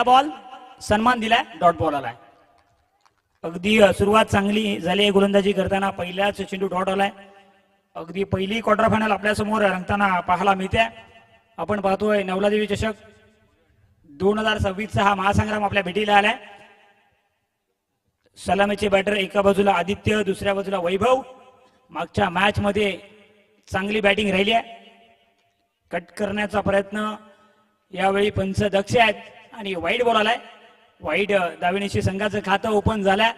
Ball सन्मान दिलाय, dot ball आलाय. अगदी सुरुवात चांगली झाली गोलंदाजी करताना. पहिल्याच चेंडू डॉट आलाय. अगदी पहिली क्वार्टर फायनल आपल्या समोर रंगताना पाहायला मिळते. आपण पाहतोय नवलादेवी चषक 2026चा हा महासंग्राम आपल्या भेटीला आलाय. सलामीचे बॅटर एका बाजूला आदित्य, दुसऱ्या बाजूला वैभव. मागच्या मॅच मध्ये चांगली बॅटिंग राहिली आहे. कट करण्याचा प्रयत्न यावेळी पंच दक्ष आहेत आणि वाईट बॉल आलाय. वाईट दावेनीशी संघाचं खातं ओपन झालंय.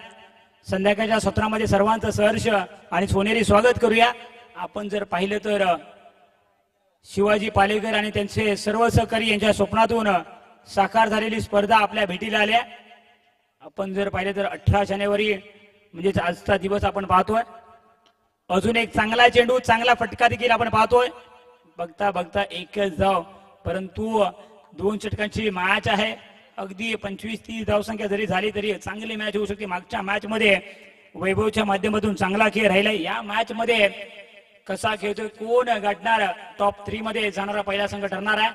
संध्याकाळच्या सत्रामध्ये सर्वांचं सहर्ष आणि सोनेरी स्वागत करूया. आपण जर पाहिलं तर शिवाजी पालेकर आणि त्यांचे सर्व सहकारी यांच्या स्वप्नातून साकार झालेली स्पर्धा आपल्या भेटीला आल्या. आपण जर पाहिलं तर 18 जानेवारी म्हणजेच आजचा दिवस आपण पाहतोय. अजून एक चांगला चेंडू, चांगला फटका देखील आपण पाहतोय. बघता बघता एकच धाव, परंतु 2 षटकांची मॅच आहे. अगदी 25-30 धावसंख्या जरी झाली तरी चांगली मॅच होऊ शकते. मागच्या मॅच मध्ये वैभवच्या माध्यमातून चांगला खेळ राहिलाय. या मॅच मध्ये कसा खेळतोय, कोण गाठणार, टॉप 3 मध्ये जाणारा पहिला संघ ठरणार आहे.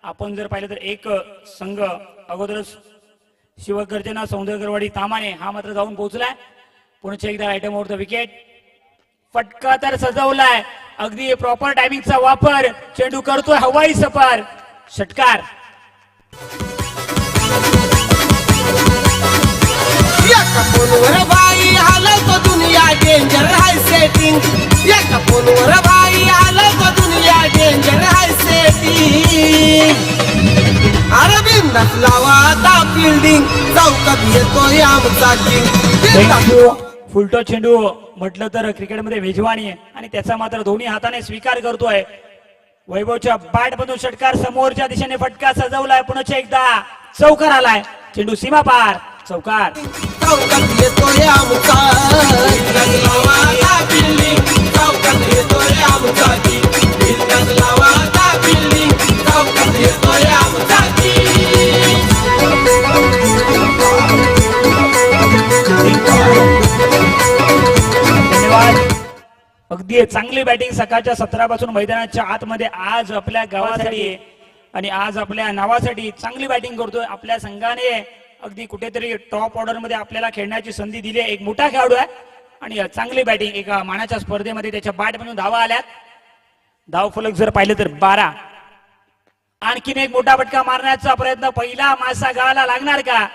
आपण जर पाहिलं तर एक संघ अगोदरच शिवगर्जना सौंदर्यगरवाडी तामाने हा मात्र जाऊन पोहोचलाय. पुढच्या एकदा आयटम ओव्हर द विकेट. फटका तर सजवलाय. अगदी प्रॉपर टायमिंगचा वापर. चेंडू करतोय हवाई सफर. षटकार. फोनवर बाई आलं तो दुनिया डेंजर हाय सेटिंग. एका फोनवर बाई आलं तो दुनिया डेंजर हाय सेटिंग. अरे बिंदास लावा आता फिल्डिंग. चौकात येतोय आमचा किंग. फुलटो चेंडू म्हटलं तर क्रिकेटमध्ये मेजवानी आहे आणि त्याचा मात्र दोन्ही हाताने स्वीकार करतोय. वैभवच्या बॅट मधून षटकार. समोरच्या दिशेने फटका सजवलाय. पुन्हा एकदा चौकार आलाय. चेंडू सीमा पार. चौकार. चौकात येतोय आमचा बिल्डिंग. चौकात येतोय आमचा बिंदास लावा आता बिल्डिंग. चौकात येतोय आमचा धन्यवाद. अगदी चांगली बॅटिंग सकाळच्या 17 मैदानाच्या आतमध्ये आज आपल्या गावासाठी आणि आज आपल्या नावासाठी चांगली बॅटिंग करतोय. आपल्या संघाने अगदी कुठेतरी टॉप ऑर्डर मध्ये आपल्याला खेळण्याची संधी दिली आहे. एक मोठा खेळाडू आहे आणि चांगली बॅटिंग. एका मानाच्या स्पर्धेमध्ये त्याच्या बॅट मधून धावा आल्यात. धाव फलक जर पाहिलं तर 12. आणखीन एक मोठा फटका मारण्याचा प्रयत्न. पहिला मासा गाळाला लागणार का?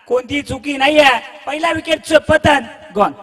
कोणती चुकी नाहीये. पहिल्या विकेटचं पतन. गॉन.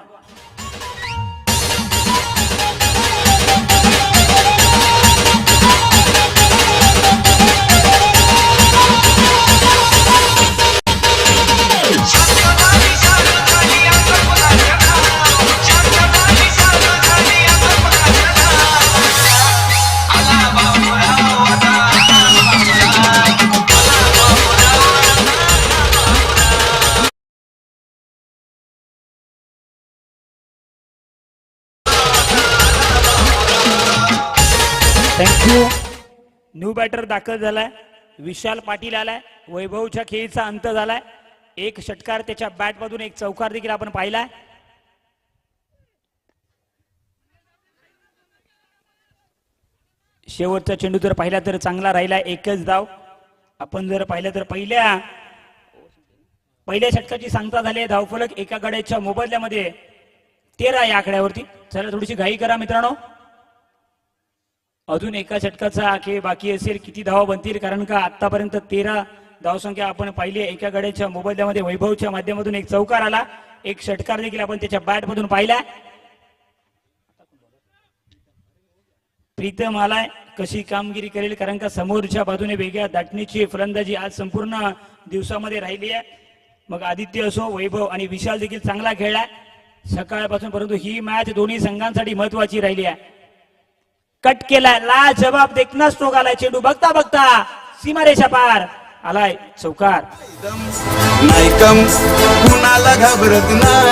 थँक्यू. न्यू बॅटर दाखल झालाय. विशाल पाटील आलाय. वैभवच्या खेळीचा अंत झालाय. एक षटकार त्याच्या बॅट मधून, एक चौकार देखील आपण पाहिलाय. शेवटचा चेंडू जर पाहिला तर चांगला राहिला. एकच धाव. आपण जर पाहिलं तर पहिल्या षटकाची सांगता झाली. धावफलक एका गड्याच्या मोबदल्यामध्ये 13 या आकड्यावरती. चला थोडीशी घाई करा मित्रांनो. अजून एका षटकाचा खेळ बाकी असेल. किती धावा बनतील, कारण का आतापर्यंत 13 धावसंख्या आपण पाहिली. एका गड्याच्या मोबदल्यामध्ये वैभवच्या माध्यमातून एक चौकार आला. एक षटकार देखील आपण त्याच्या बॅट मधून पाहिला. प्रीतम आलाय. कशी कामगिरी करेल, कारण का समोरच्या बाजूने वेगळ्या दाटणीची फलंदाजी आज संपूर्ण दिवसामध्ये राहिली आहे. मग आदित्य असो, वैभव आणि विशाल देखील चांगला खेळलाय सकाळपासून, परंतु ही मॅच दोन्ही संघांसाठी महत्वाची राहिली आहे. कट केलाय. ला जवाब देखना स्ट्रोक आलाय. चेंडू बघता बघता सीमारेषा पार आलाय. चौकार. नाही कम कुणाला घाबरत नाही.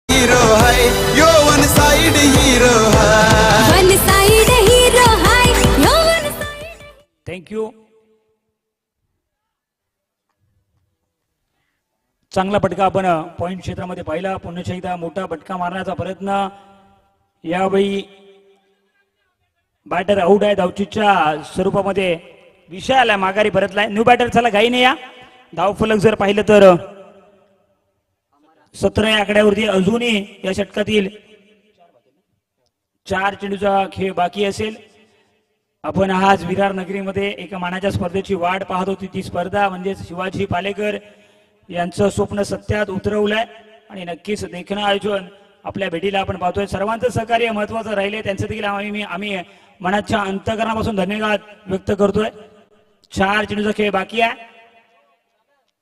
हिरो हाय यो वन साइड हिरो हाय. वन साइड हिरो हाय यो वन साइड. थँक्यू. चांगला फटका आपण पॉइंट क्षेत्रामध्ये पाहिला. पुन्हा एकदा मोठा फटका मारण्याचा प्रयत्न यावेळी बॅटर आउट आहे धावचीच्या स्वरूपामध्ये. विषयाला माघारी परतलाय. न्यू बॅटर चला घाई नाही या. धावफलक जर पाहिलं तर 17 या आकड्यावरती अजूनही या षटकातील 4 चेंडूचा खेळ बाकी असेल. आपण आज विरार नगरीमध्ये एका मानाच्या स्पर्धेची वाट पाहत होती. ती स्पर्धा म्हणजे शिवाजी पालेकर यांचं स्वप्न सत्यात उतरवलंय आणि नक्कीच देखणं आयोजन आपल्या भेटीला आपण पाहतोय. सर्वांचं सहकार्य महत्वाचं राहिले. त्यांचं देखील आम्ही मनाच्या अंतकरणापासून धन्यवाद व्यक्त करतोय. 4 चेंडूचा खेळ बाकी आहे.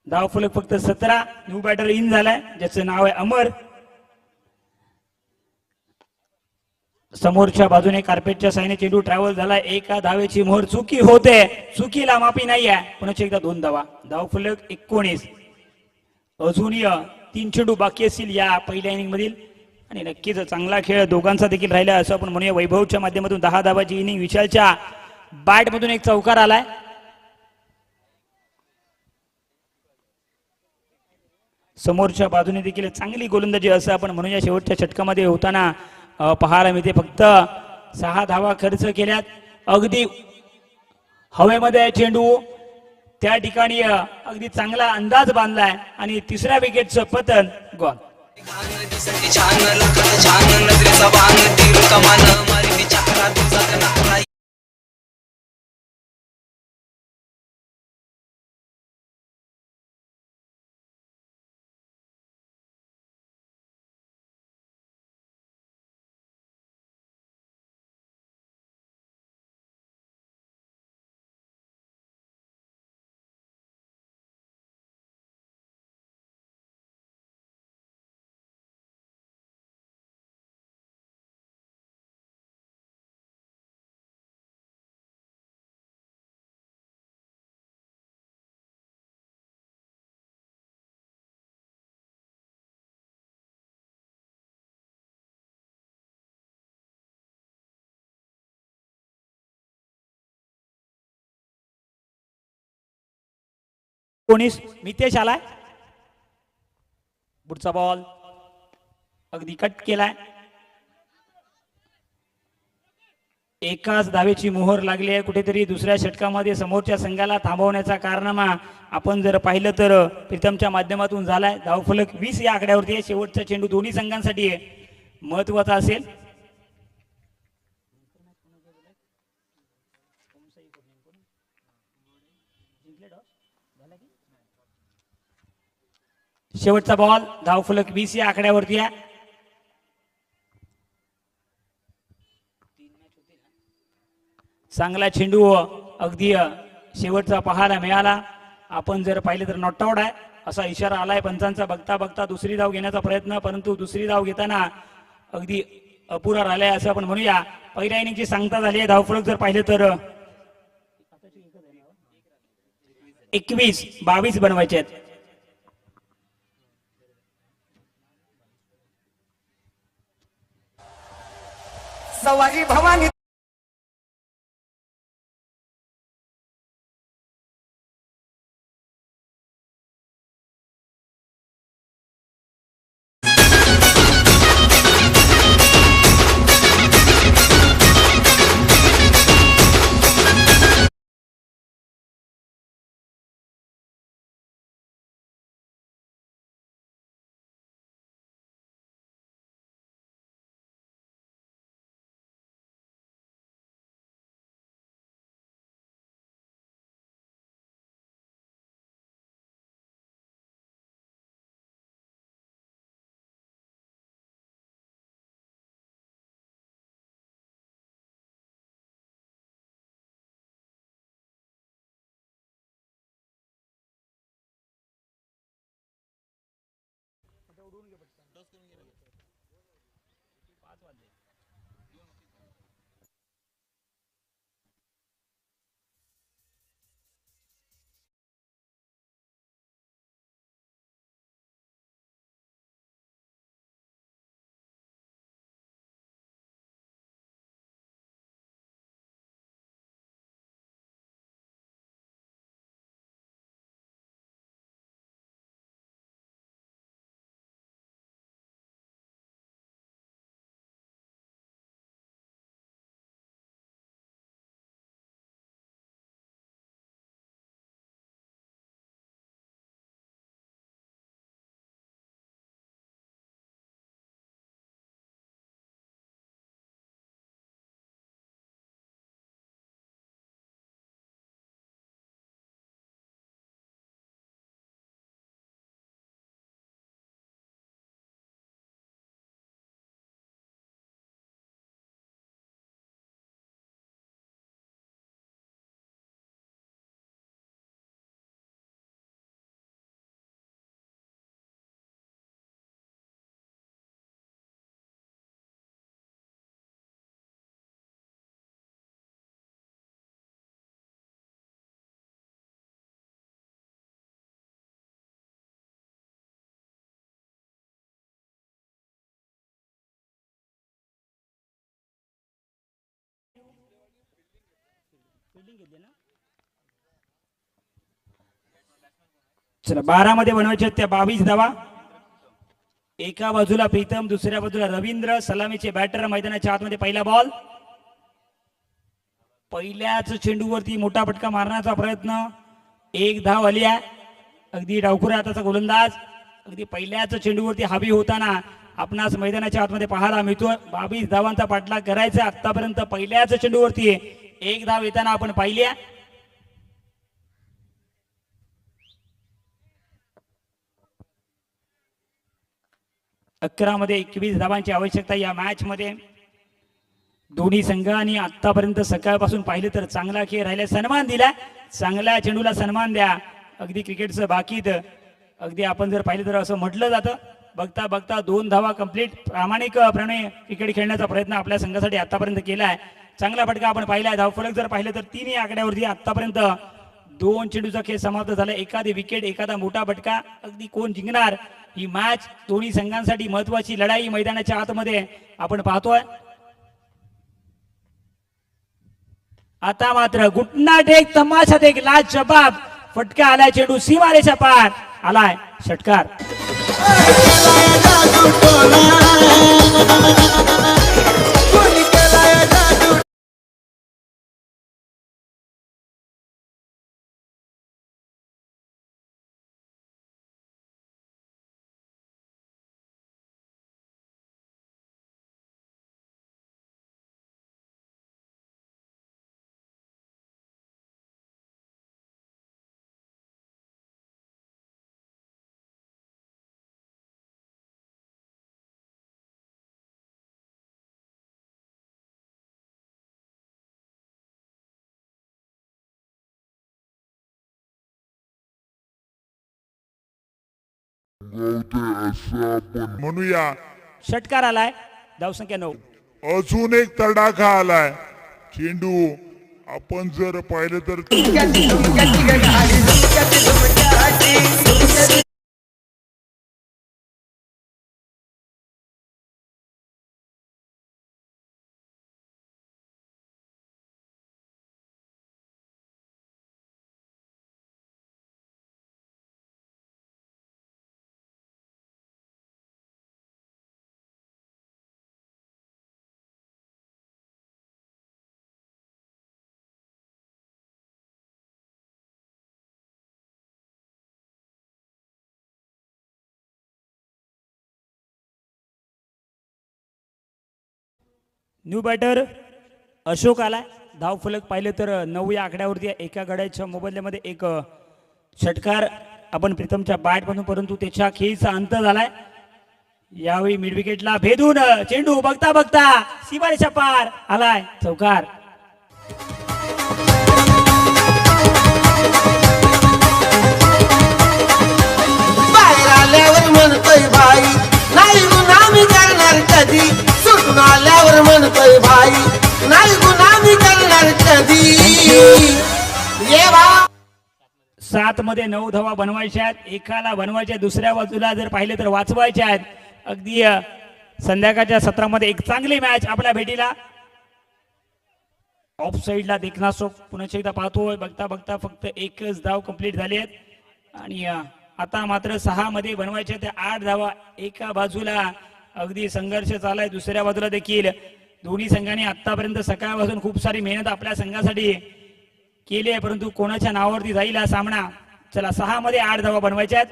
धावफलक फक्त 17. न्यू बॅटर इन झालाय ज्याचं नाव आहे अमर. समोरच्या बाजूने कार्पेटच्या साईने चेंडू ट्रॅव्हल झाला. एका धावेची मोहर चुकी होते. चुकीला माफी नाही आहे. पुन्हा एकदा 2 धावा. धावफलक 19. अजूनही 3 चेंडू बाकी असतील या पहिल्या इनिंग मधील आणि नक्कीच चांगला खेळ दोघांचा देखील राहिला असं आपण म्हणूया. वैभवच्या माध्यमातून 10 धावाची इनिंग. विशालच्या बॅट मधून एक चौकार आलाय. समोरच्या बाजूने देखील चांगली गोलंदाजी असं आपण म्हणूया शेवटच्या षटकामध्ये होताना पाहायला मिळते. फक्त 6 धावा खर्च केल्यात. अगदी हवेमध्ये चेंडू त्या ठिकाणी अगदी चांगला अंदाज बांधलाय आणि तिसऱ्या विकेटचं पतन गॉल. छान लखन छान नजरेचा बाण तीर कमान मारी चाकरा दिवसात नारा कोणीस मितेश आलाय. पुढचा बॉल अगदी कट केलाय. एकाच धावेची मोहर लागली आहे. कुठेतरी दुसऱ्या षटकामध्ये समोरच्या संघाला थांबवण्याचा कारनामा आपण जर पाहिलं तर प्रीतमच्या माध्यमातून झालाय. धावफलक 20 या आकड्यावरती आहे. शेवटचा चेंडू दोन्ही संघांसाठी महत्वाचा असेल. शेवटचा बॉल. धावफलक 20 या आकड्यावरती आहे. चांगला चेंडू अगदी शेवटचा पाहायला मिळाला. आपण जर पाहिलं तर नॉट आउट आहे असा इशारा आलाय पंचांचा. बघता बघता दुसरी धाव घेण्याचा प्रयत्न, परंतु दुसरी धाव घेताना अगदी अपुरा राहिलाय असं आपण म्हणूया. पहिल्या इनिंगची सांगता झाली आहे. धावफलक जर पाहिलं तर 21-22 बनवायचे आहेत. सवारी भवानी चला 12 मध्ये बनवायचे आहेत त्या 22 धावा. एका बाजूला प्रीतम, दुसऱ्या बाजूला रवींद्र. सलामीचे बॅटर मैदानाच्या आतमध्ये. पहिला बॉल. पहिल्याच चेंडूवरती मोठा फटका मारण्याचा प्रयत्न. एक धाव आली आहे. अगदी डावखुरा हाताचा गोलंदाज अगदी पहिल्याच चेंडूवरती हावी होताना आपणास मैदानाच्या आतमध्ये पाहायला मिळतोय. 22 धावांचा पाठलाग करायचा. आतापर्यंत पहिल्याच चेंडूवरती एक धाव येताना आपण पाहिली आहे. मध्ये 21 धावांची आवश्यकता या मॅच मध्ये. दोन्ही संघांनी आतापर्यंत सकाळपासून पाहिलं तर चांगला खेळ राहिला. सन्मान दिला. चांगल्या चेंडूला सन्मान द्या. अगदी क्रिकेटचं बाकीत अगदी आपण जर पाहिलं तर असं म्हटलं जातं. बघता बघता 2 धावा कंप्लीट. प्रामाणिकपणे क्रिकेट खेळण्याचा प्रयत्न आपल्या संघासाठी आतापर्यंत केला आहे. चांगला फटका आपण पाहिला आहे. धावफलक जर पाहिलं तर 3 आकड्यावरती आतापर्यंत 2 चेंडूचा खेळ समाप्त झाला. एखादी विकेट, एखादा मोठा फटका. अगदी कोण जिंकणार ही मॅच दोन्ही संघांसाठी महत्वाची लढाई मैदानाच्या आतमध्ये आपण पाहतोय. आता मात्र गुटनाट एक, तमाशात एक, लाजवाब फटका आलाय. चेंडू सीमारेषा पार आलाय. षटकार. म्हणूया षटकार आलाय. धावसंख्या 9. अजून एक तडाखा आलाय. चेंडू आपण जर पाहिलं तर न्यू बॅटर अशोक आलाय. धाव फलक पाहिलं तर 9 या आकड्यावरती. एका गड्याच्या मोबदल्यामध्ये एक षटकार आपण प्रीतमच्या बॅट मधून, परंतु त्याच्या खेळीचा अंत झालाय. यावेळी मिड विकेटला भेदून चेंडू बघता बघता सीमारेषा पार आलाय. चौकार. बाहेर आल्यावर म्हणतोय भाई नाही गुन्हा मी करणार कधी. सुटून आल्यावर म्हणतोय भाई नाही गुन्हा मी करणार कधी. ये बा 7 मध्ये 9 धावा बनवायच्या आहेत. एकाला बनवायच्या, दुसऱ्या बाजूला जर पाहिलं तर वाचवायच्या आहेत. अगदी संध्याकाळच्या सत्रामध्ये एक चांगली मॅच आपल्या भेटीला. ऑफ साईडला देखना सो पुन्हा एकदा पाहतोय. बघता बघता फक्त एकच धाव कंप्लीट झाली आहेत. आणि आता मात्र 6 मध्ये बनवायच्या त्या 8 धावा. एका बाजूला अगदी संघर्ष चालाय, दुसऱ्या बाजूला देखील दोन्ही संघांनी आतापर्यंत सकाळपासून खूप सारी मेहनत आपल्या संघासाठी केली आहे, परंतु कोणाच्या नावावरती जाईल हा सामना. चला 6 मध्ये 8 धावा बनवायच्या आहेत.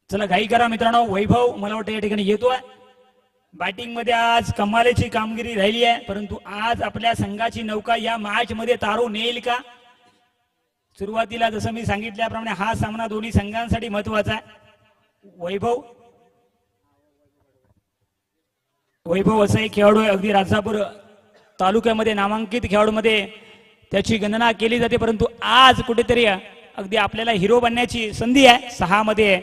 चला घाई करा मित्रांनो. वैभव मला वाटतं या ठिकाणी येतोय. बॅटिंग मध्ये आज कमालीची कामगिरी राहिली आहे, परंतु आज आपल्या संघाची नौका या मॅच मध्ये तारून येईल का? सुरुवातीला जसं मी सांगितल्याप्रमाणे हा सामना दोन्ही संघांसाठी महत्वाचा आहे. वैभव असा एक खेळाडू आहे, अगदी राजापूर तालुक्यामध्ये नामांकित खेळाडूमध्ये त्याची गणना केली जाते, परंतु आज कुठेतरी अगदी आपल्याला हिरो बनण्याची संधी आहे. 6 मध्ये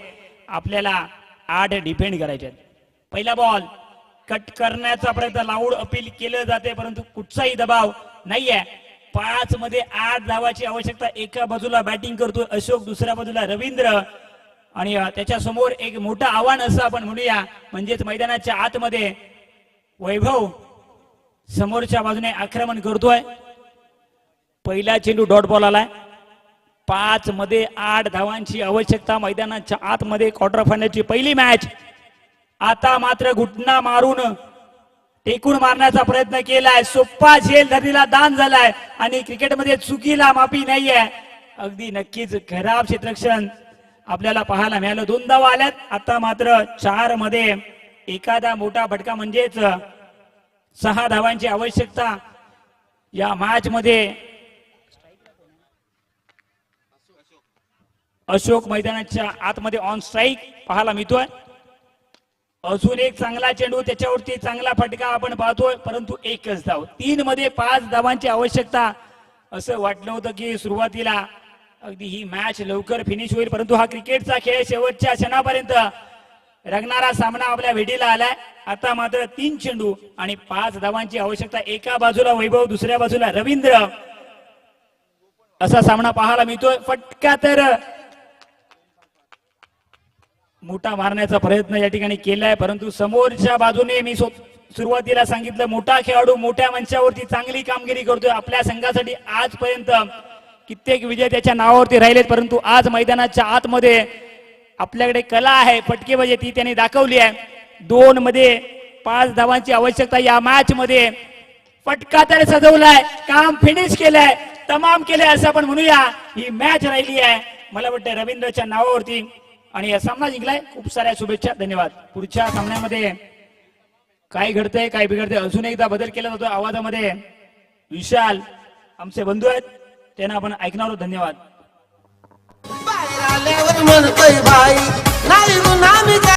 आपल्याला 8 डिफेंड करायचे आहेत. पहिला बॉल कट करण्याचा प्रयत्न, लाऊड अपील केलं जाते, परंतु कुठचाही दबाव नाहीये. 5 मध्ये 8 धावाची आवश्यकता. एका बाजूला बॅटिंग करतोय अशोक, दुसऱ्या बाजूला रवींद्र आणि त्याच्या समोर एक मोठं आव्हान असं आपण म्हणूया, म्हणजेच मैदानाच्या आतमध्ये वैभव समोरच्या बाजूने आक्रमण करतोय. पहिला चेंडू डॉट बॉल आलाय. 5 मध्ये 8 धावांची आवश्यकता मैदानाच्या आतमध्ये क्वार्टर फायनलची पहिली मॅच. आता मात्र घुटना मारून टेकून मारण्याचा प्रयत्न केलाय. सोप्पा झेल धरणीला दान झालाय आणि क्रिकेटमध्ये चुकीला माफी नाहीये. अगदी नक्कीच खराब क्षेत्ररक्षण आपल्याला पाहायला मिळालं. 2 धावा आल्यात. आता मात्र 4 मध्ये एखादा मोठा फटका म्हणजेच 6 धावांची आवश्यकता या मॅच मध्ये. अशोक मैदानाच्या आतमध्ये ऑन स्ट्राईक पाहायला मिळतोय. अजून एक चांगला चेंडू, त्याच्यावरती चांगला फटका आपण पाहतोय, परंतु एकच धाव. 3 मध्ये 5 धावांची आवश्यकता. असं वाटलं होतं की सुरुवातीला अगदी ही मॅच लवकर फिनिश होईल, परंतु हा क्रिकेटचा खेळ शेवटच्या क्षणापर्यंत रंगणारा सामना आपल्या भेटीला आलाय. आता मात्र 3 चेंडू आणि 5 धावांची आवश्यकता. एका बाजूला वैभव, दुसऱ्या बाजूला रवींद्र, असा सामना पाहायला मिळतोय. फटका तर मोठा मारण्याचा प्रयत्न या ठिकाणी केलाय, परंतु समोरच्या बाजूने मी सुरुवातीला सांगितलं, मोठा खेळाडू मोठ्या मंचावरती चांगली कामगिरी करतोय. आपल्या संघासाठी आजपर्यंत कित्येक विजय त्याच्या नावावरती राहिलेत, परंतु आज मैदानाच्या आतमध्ये आपल्याकडे कला आहे फटकेबाजी, ती त्यांनी दाखवली आहे. 2 मध्ये 5 धावांची आवश्यकता या मॅच मध्ये. फटका तर सजवलाय, काम फिनिश केलंय, तमाम केलंय असं आपण म्हणूया. ही मॅच राहिली आहे मला वाटतं रवींद्रच्या नावावरती आणि हा सामना जिंकलाय. खूप साऱ्या शुभेच्छा, धन्यवाद. पुढच्या सामन्यामध्ये काय घडतंय काय बिघडतंय अजून एकदा बदल केला जातो आवाजामध्ये. विशाल आमचे बंधू आहेत, त्यांना आपण ऐकणार आहोत. धन्यवाद. बाहेर आल्यावर म्हणतोय बाई नाही गुन्हा मी